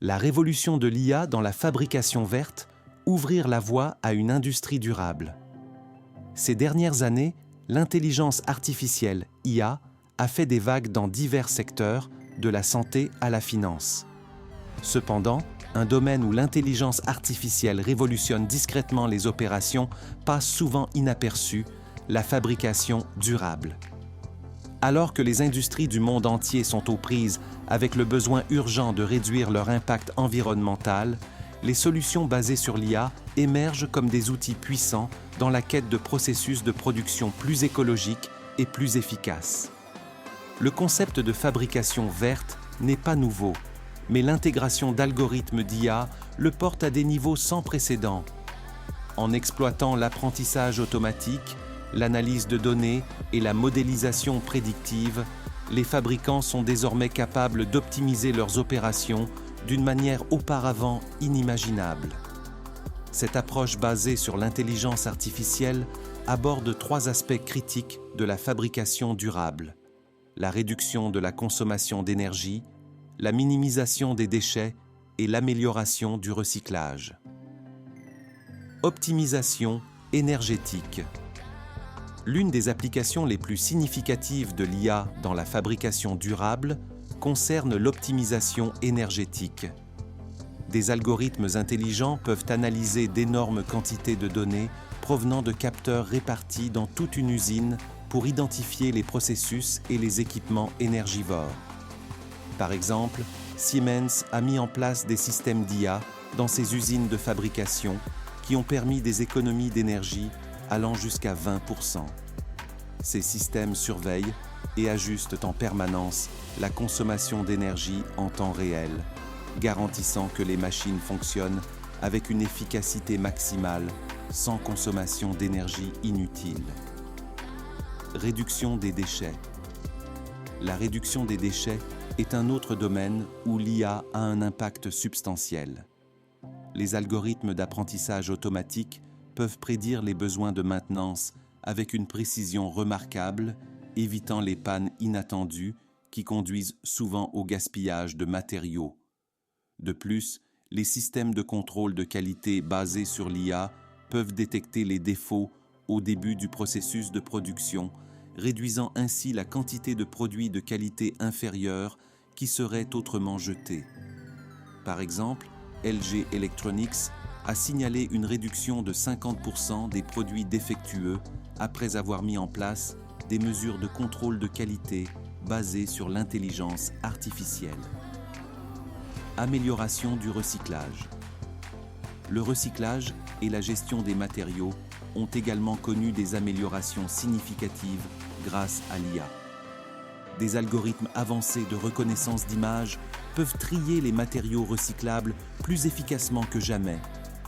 La révolution de l'IA dans la fabrication verte, ouvrir la voie à une industrie durable. Ces dernières années, l'intelligence artificielle, IA, a fait des vagues dans divers secteurs, de la santé à la finance. Cependant, un domaine où l'intelligence artificielle révolutionne discrètement les opérations passe souvent inaperçu, la fabrication durable. Alors que les industries du monde entier sont aux prises avec le besoin urgent de réduire leur impact environnemental, les solutions basées sur l'IA émergent comme des outils puissants dans la quête de processus de production plus écologiques et plus efficaces. Le concept de fabrication verte n'est pas nouveau, mais l'intégration d'algorithmes d'IA le porte à des niveaux sans précédent. En exploitant l'apprentissage automatique, l'analyse de données et la modélisation prédictive, les fabricants sont désormais capables d'optimiser leurs opérations d'une manière auparavant inimaginable. Cette approche basée sur l'intelligence artificielle aborde 3 aspects critiques de la fabrication durable: la réduction de la consommation d'énergie, la minimisation des déchets et l'amélioration du recyclage. Optimisation énergétique. L'une des applications les plus significatives de l'IA dans la fabrication durable concerne l'optimisation énergétique. Des algorithmes intelligents peuvent analyser d'énormes quantités de données provenant de capteurs répartis dans toute une usine pour identifier les processus et les équipements énergivores. Par exemple, Siemens a mis en place des systèmes d'IA dans ses usines de fabrication qui ont permis des économies d'énergie allant jusqu'à 20%. Ces systèmes surveillent et ajustent en permanence la consommation d'énergie en temps réel, garantissant que les machines fonctionnent avec une efficacité maximale, sans consommation d'énergie inutile. Réduction des déchets. La réduction des déchets est un autre domaine où l'IA a un impact substantiel. Les algorithmes d'apprentissage automatique peuvent prédire les besoins de maintenance avec une précision remarquable, évitant les pannes inattendues qui conduisent souvent au gaspillage de matériaux. De plus, les systèmes de contrôle de qualité basés sur l'IA peuvent détecter les défauts au début du processus de production, réduisant ainsi la quantité de produits de qualité inférieure qui seraient autrement jetés. Par exemple, LG Electronics a signalé une réduction de 50% des produits défectueux après avoir mis en place des mesures de contrôle de qualité basées sur l'intelligence artificielle. Amélioration du recyclage. Le recyclage et la gestion des matériaux ont également connu des améliorations significatives grâce à l'IA. Des algorithmes avancés de reconnaissance d'images peuvent trier les matériaux recyclables plus efficacement que jamais,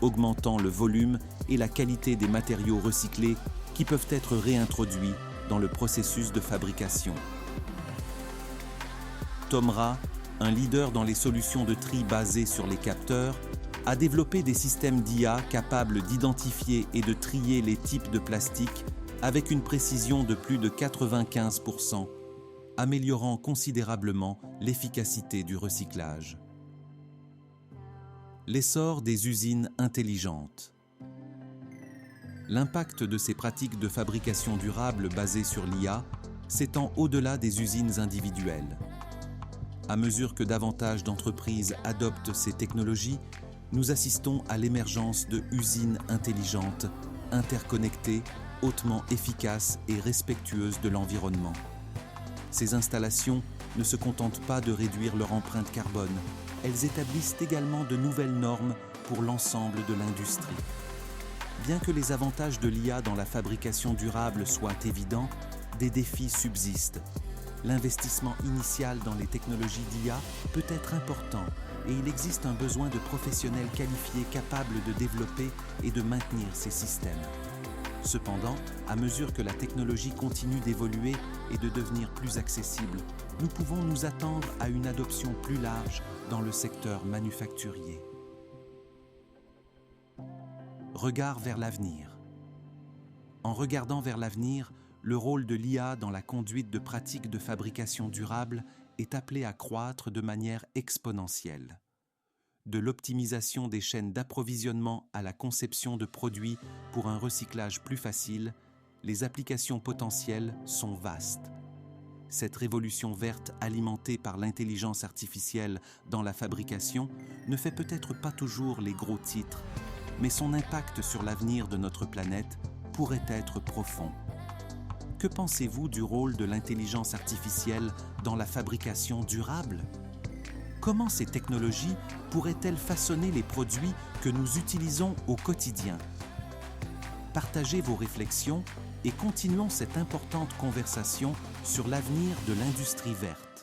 augmentant le volume et la qualité des matériaux recyclés qui peuvent être réintroduits dans le processus de fabrication. Tomra, un leader dans les solutions de tri basées sur les capteurs, a développé des systèmes d'IA capables d'identifier et de trier les types de plastique avec une précision de plus de 95%, améliorant considérablement l'efficacité du recyclage. L'essor des usines intelligentes. L'impact de ces pratiques de fabrication durable basées sur l'IA s'étend au-delà des usines individuelles. À mesure que davantage d'entreprises adoptent ces technologies, nous assistons à l'émergence de usines intelligentes, interconnectées, hautement efficaces et respectueuses de l'environnement. Ces installations ne se contentent pas de réduire leur empreinte carbone, elles établissent également de nouvelles normes pour l'ensemble de l'industrie. Bien que les avantages de l'IA dans la fabrication durable soient évidents, des défis subsistent. L'investissement initial dans les technologies d'IA peut être important et il existe un besoin de professionnels qualifiés capables de développer et de maintenir ces systèmes. Cependant, à mesure que la technologie continue d'évoluer et de devenir plus accessible, nous pouvons nous attendre à une adoption plus large dans le secteur manufacturier. Regard vers l'avenir. En regardant vers l'avenir, le rôle de l'IA dans la conduite de pratiques de fabrication durable est appelé à croître de manière exponentielle. de l'optimisation des chaînes d'approvisionnement à la conception de produits pour un recyclage plus facile, les applications potentielles sont vastes. Cette révolution verte alimentée par l'intelligence artificielle dans la fabrication ne fait peut-être pas toujours les gros titres, mais son impact sur l'avenir de notre planète pourrait être profond. Que pensez-vous du rôle de l'intelligence artificielle dans la fabrication durable? Comment ces technologies pourraient-elles façonner les produits que nous utilisons au quotidien? Partagez vos réflexions et continuons cette importante conversation sur l'avenir de l'industrie verte.